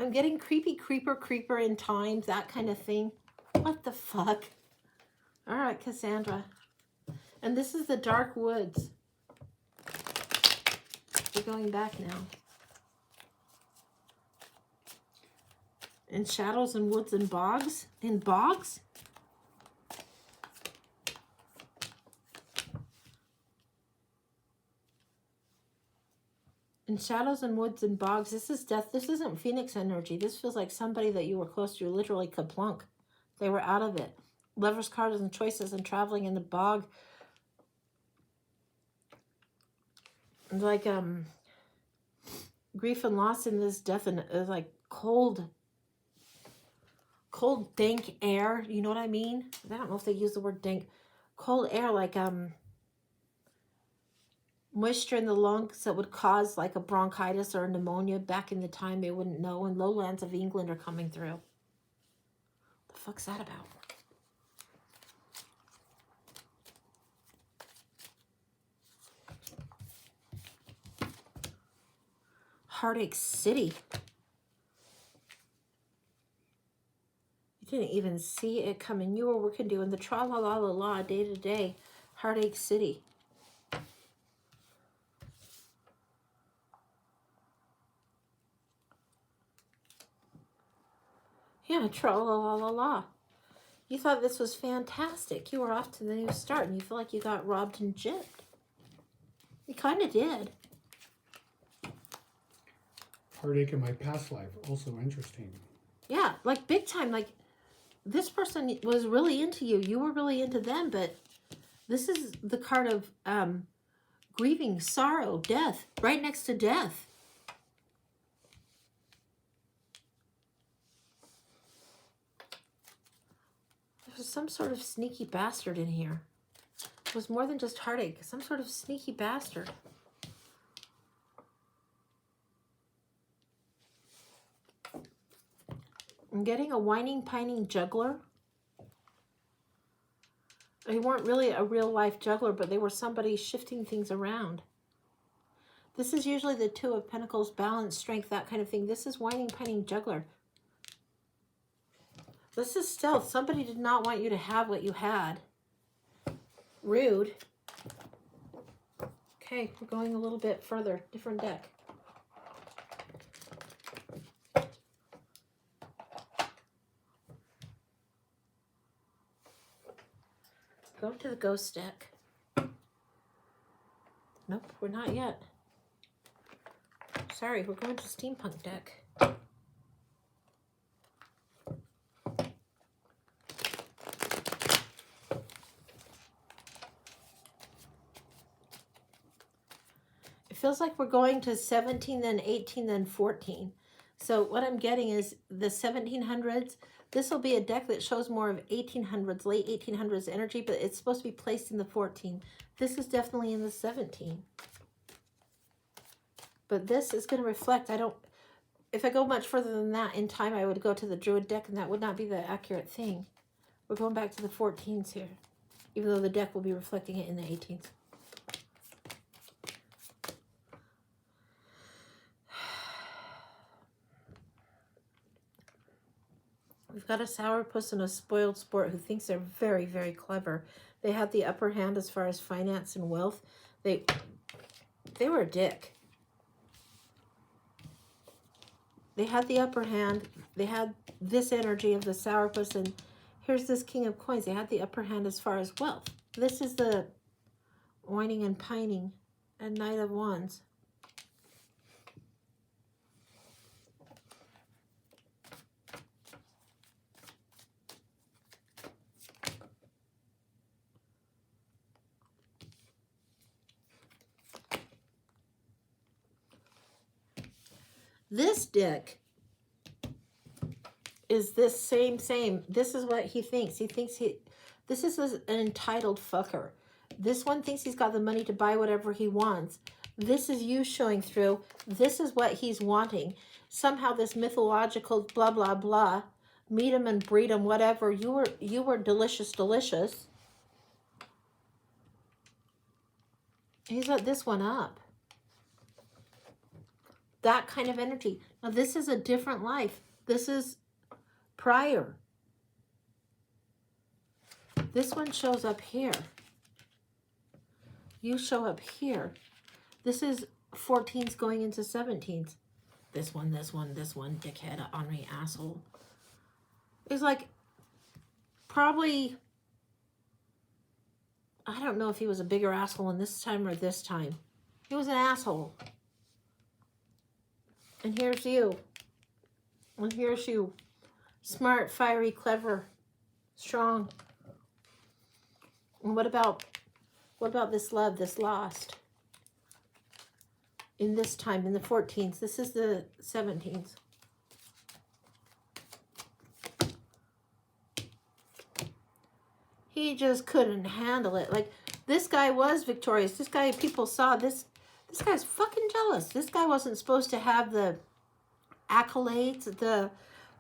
I'm getting creepy creeper in time, that kind of thing. What the fuck? All right, Cassandra. And this is the dark woods. We're going back now. In shadows and woods and bogs? In bogs? In shadows and woods and bogs. This is death. This isn't Phoenix energy. This feels like somebody that you were close to. Literally kaplunk. They were out of it. Lovers, cards, and choices and traveling in the bog. Like, grief and loss in this death and like cold, dank air. You know what I mean? I don't know if they use the word dank. Cold air, like, moisture in the lungs that would cause like a bronchitis or a pneumonia. Back in the time, they wouldn't know. And lowlands of England are coming through. The fuck's that about? Heartache City. You didn't even see it coming. You were working doing the tra-la-la-la-la day to day. Heartache City. Yeah, tra-la-la-la-la. You thought this was fantastic. You were off to the new start and you feel like you got robbed and gypped. You kind of did. Heartache in my past life, also interesting. Yeah, like big time. Like this person was really into you. You were really into them, but this is the card of grieving, sorrow, death, right next to death. There's some sort of sneaky bastard in here. It was more than just heartache. Some sort of sneaky bastard. I'm getting a whining, pining juggler. They weren't really a real life juggler, but they were somebody shifting things around. This is usually the Two of Pentacles, balance, strength, that kind of thing. This is whining, pining juggler. This is stealth. Somebody did not want you to have what you had. Rude. Okay, we're going a little bit further. Different deck. Go to the ghost deck. Nope, we're not yet. Sorry, we're going to steampunk deck. It feels like we're going to 17, then 18, then 14. So what I'm getting is the 1700s. This will be a deck that shows more of 1800s, late 1800s energy, but it's supposed to be placed in the 14. This is definitely in the 17. But this is going to reflect, if I go much further than that in time, I would go to the Druid deck, and that would not be the accurate thing. We're going back to the 14s here, even though the deck will be reflecting it in the 18s. We've got a sourpuss and a spoiled sport who thinks they're very, very clever. They had the upper hand as far as finance and wealth. They were a dick. They had the upper hand. They had this energy of the sourpuss, and here's this king of coins. They had the upper hand as far as wealth. This is the whining and pining and knight of wands. This deck is this same. This is what he thinks. He thinks this is an entitled fucker. This one thinks he's got the money to buy whatever he wants. This is you showing through. This is what he's wanting. Somehow this mythological blah, blah, blah. Meet him and breed him, whatever. You were delicious. He's let this one up. That kind of energy. Now, this is a different life. This is prior. This one shows up here. You show up here. This is 14s going into 17s. This one, dickhead, ornery asshole. It's like, probably, I don't know if he was a bigger asshole in this time or this time. He was an asshole. And here's you. And here's you. Smart, fiery, clever, strong. And what about this love, this lost? In this time, in the 14s. This is the 17s. He just couldn't handle it. Like, this guy was victorious. This guy, people saw this. This guy's fucking jealous. This guy wasn't supposed to have the accolades, the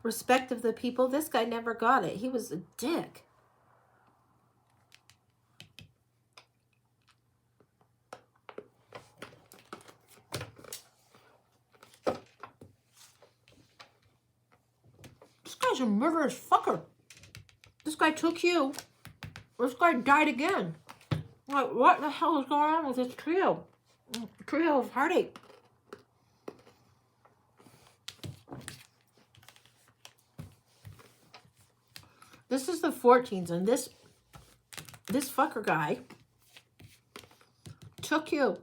respect of the people. This guy never got it. He was a dick. This guy's a murderous fucker. This guy took you. This guy died again. Like, what the hell is going on with this trio? Trio of heartache. This is the 14s, and this fucker guy took you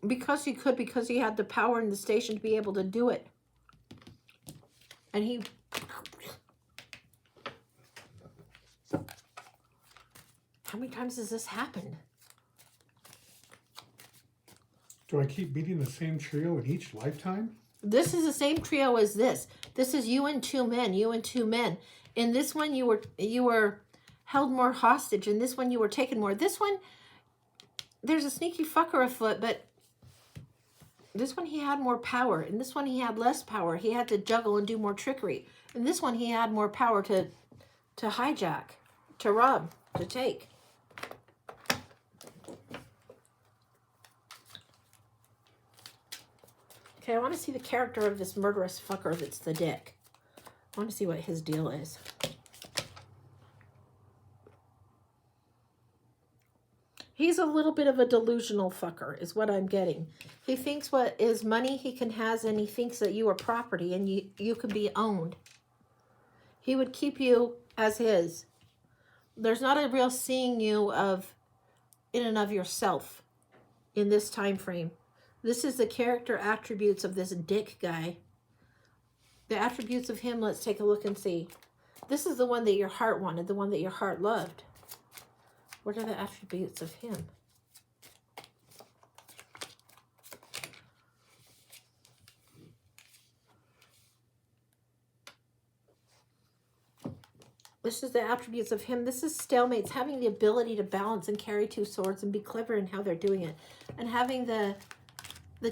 because he could, because he had the power in the station to be able to do it. And he... How many times has this happened? Do I keep meeting the same trio in each lifetime? This is the same trio as this. This is you and two men, you and two men. In this one, you were held more hostage. In this one, you were taken more. This one, there's a sneaky fucker afoot, but this one, he had more power. In this one, he had less power. He had to juggle and do more trickery. In this one, he had more power to hijack, to rob, to take. Okay, I want to see the character of this murderous fucker that's the dick. I want to see what his deal is. He's a little bit of a delusional fucker, is what I'm getting. He thinks what is money he can has, and he thinks that you are property and you can be owned. He would keep you as his. There's not a real seeing you of in and of yourself in this time frame. This is the character attributes of this dick guy. The attributes of him, let's take a look and see. This is the one that your heart wanted, the one that your heart loved. What are the attributes of him? This is the attributes of him. This is stalemates, having the ability to balance and carry two swords and be clever in how they're doing it. And having the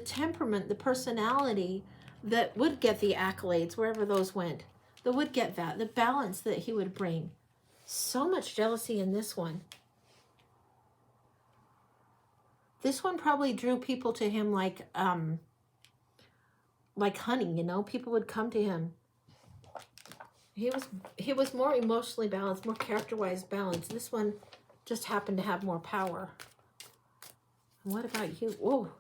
temperament, the personality that would get the accolades wherever those went. That would get that. The balance that he would bring. So much jealousy in this one. This one probably drew people to him like honey, you know? People would come to him. He was more emotionally balanced, more character-wise balanced. This one just happened to have more power. And what about you? Whoa.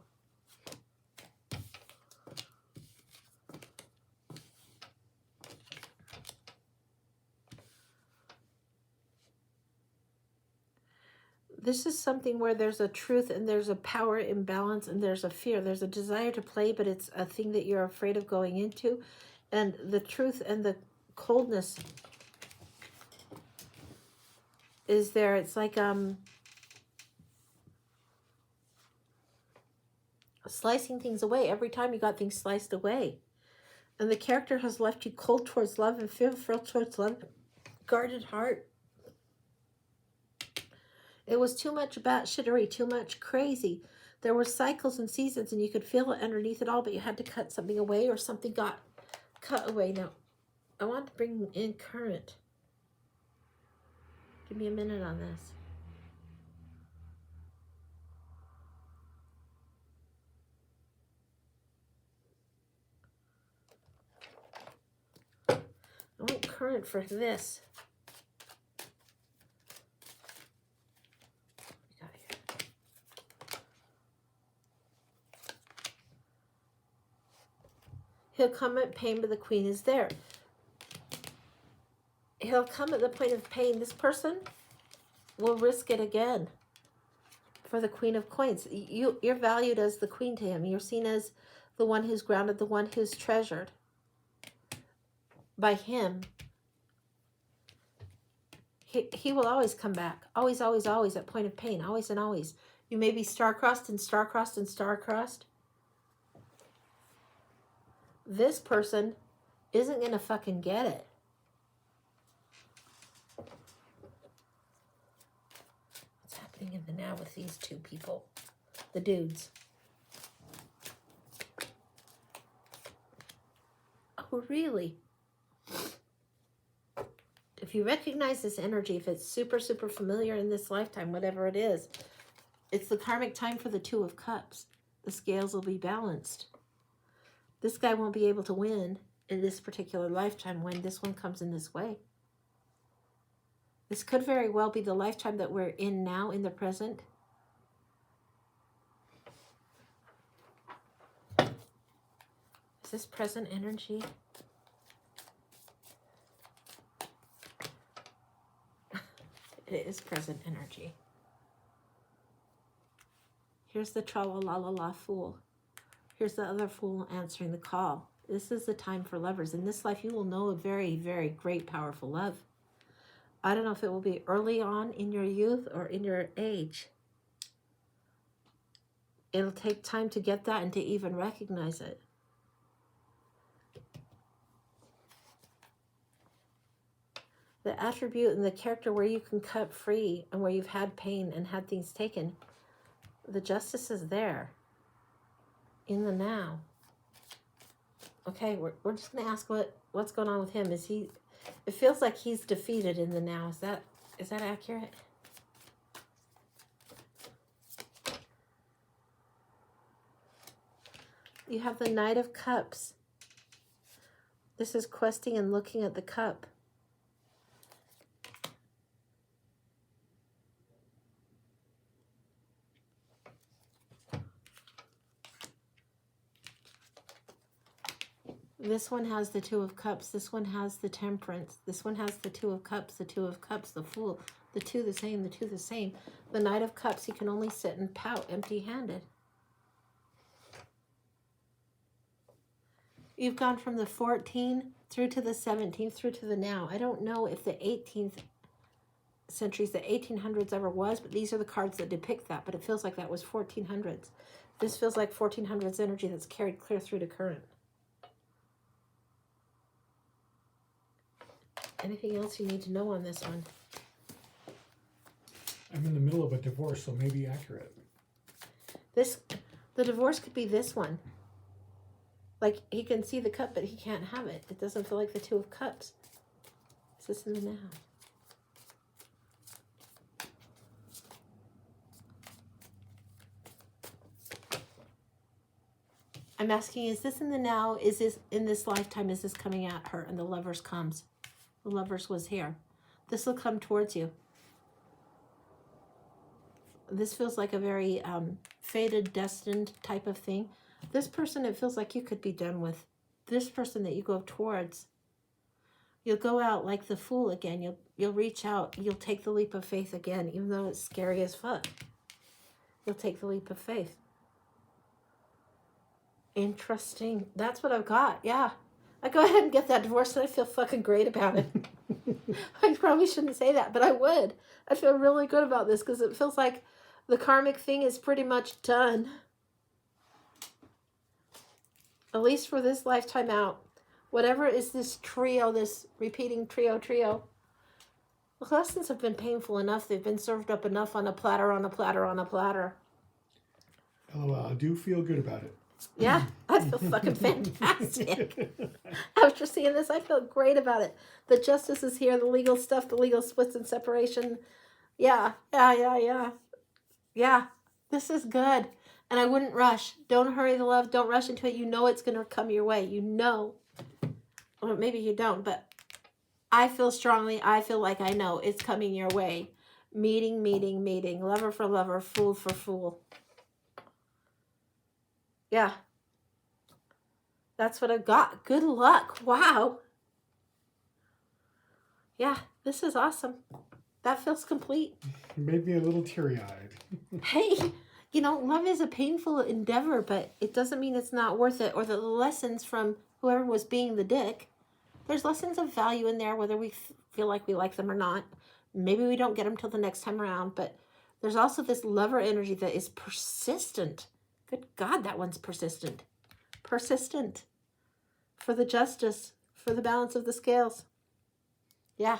This is something where there's a truth and there's a power imbalance and there's a fear. There's a desire to play, but it's a thing that you're afraid of going into. And the truth and the coldness is there. It's like slicing things away. Every time you got things sliced away. And the character has left you cold towards love and fearful towards love. Guarded heart. It was too much batshittery, too much crazy. There were cycles and seasons, and you could feel it underneath it all, but you had to cut something away, or something got cut away. Now, I want to bring in current. Give me a minute on this. current for this? What we got here? He'll come at pain, but the queen is there. He'll come at the point of pain. This person will risk it again for the Queen of Coins. You're valued as the queen to him. You're seen as the one who's grounded, the one who's treasured by him. He will always come back. Always, always, always at point of pain. Always and always. You may be star-crossed and star-crossed and star-crossed. This person isn't going to fucking get it. What's happening in the now with these two people? The dudes. Oh, really? If you recognize this energy, if it's super, super familiar in this lifetime, whatever it is, it's the karmic time for the Two of Cups. The scales will be balanced. This guy won't be able to win in this particular lifetime when this one comes in this way. This could very well be the lifetime that we're in now, in the present. Is this present energy? It is present energy. Here's the tra-la-la-la-la fool. Here's the other fool answering the call. This is the time for lovers. In this life, you will know a very, very great, powerful love. I don't know if it will be early on in your youth or in your age. It'll take time to get that and to even recognize it. The attribute and the character where you can cut free and where you've had pain and had things taken, the justice is there in the now. Okay, we're just going to ask what's going on with him. Is he? It feels like he's defeated in the now. Is that accurate? You have the Knight of Cups. This is questing and looking at the cup. This one has the Two of Cups. This one has the Temperance. This one has the Two of Cups, the Two of Cups, the Fool. The two the same, the two the same. The Knight of Cups, he can only sit and pout empty-handed. You've gone from the 14 through to the 17th, through to the now. I don't know if the 18th centuries, the 1800s ever was, but these are the cards that depict that. But it feels like that was 1400s. This feels like 1400s energy that's carried clear through to current. Anything else you need to know on this one? I'm in the middle of a divorce, so maybe accurate. The divorce could be this one. Like, he can see the cup, but he can't have it. It doesn't feel like the Two of Cups. Is this in the now? I'm asking, is this in the now? Is this in this lifetime? Is this coming at her? And the Lovers comes. The Lovers was here. This will come towards you. This feels like a very fated, destined type of thing. This person, it feels like you could be done with. This person that you go towards, you'll go out like the Fool again. You'll reach out. You'll take the leap of faith again, even though it's scary as fuck. You'll take the leap of faith. Interesting. That's what I've got. Yeah. I go ahead and get that divorce and I feel fucking great about it. I probably shouldn't say that, but I would. I feel really good about this because it feels like the karmic thing is pretty much done. At least for this lifetime out. Whatever is this trio, this repeating trio. The lessons have been painful enough. They've been served up enough on a platter, on a platter, on a platter. LOL, I do feel good about it. Yeah, I feel fucking fantastic. After seeing this, I feel great about it. The justice is here, the legal stuff, the legal splits and separation. Yeah, this is good. And I wouldn't rush. Don't hurry the love. Don't rush into it. You know it's going to come your way. You know. Or maybe you don't, but I feel strongly. I feel like I know it's coming your way. Meeting, meeting, meeting. Lover for lover, fool for fool. Yeah. That's what I've got. Good luck. Wow. Yeah, this is awesome. That feels complete. Made me a little teary-eyed. Hey, love is a painful endeavor, but it doesn't mean it's not worth it, or the lessons from whoever was being the dick. There's lessons of value in there, whether we feel like we like them or not. Maybe we don't get them till the next time around, but there's also this lover energy that is persistent. Good God, that one's persistent. Persistent. For the justice, for the balance of the scales. Yeah.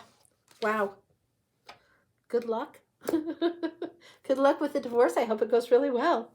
Wow. Good luck. Good luck with the divorce. I hope it goes really well.